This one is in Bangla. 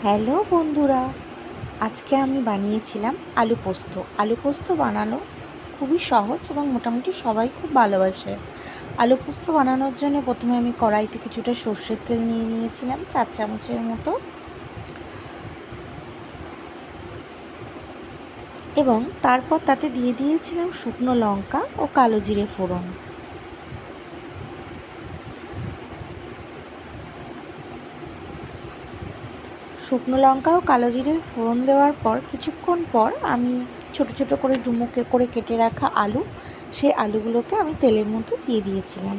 হ্যালো বন্ধুরা, আজকে আমি বানিয়েছিলাম আলু পোস্ত। আলু পোস্ত বানানো খুবই সহজ এবং মোটামুটি সবাই খুব ভালোবাসে। আলু পোস্ত বানানোর জন্য প্রথমে আমি কড়াইতে কিছুটা সর্ষের তেল নিয়ে নিয়েছিলাম 4 চামচের মতো, এবং তারপর তাতে দিয়ে দিয়েছিলাম শুকনো লঙ্কা ও কালো জিরে ফোড়ন। শুকনো লঙ্কা ও কালো জিরে ফোড়ন দেওয়ার পর কিছুক্ষণ পর আমি ছোট ছোট করে ডুমো করে কেটে রাখা সেই আলুগুলোকে আমি তেলের মধ্যে দিয়ে দিয়েছিলাম।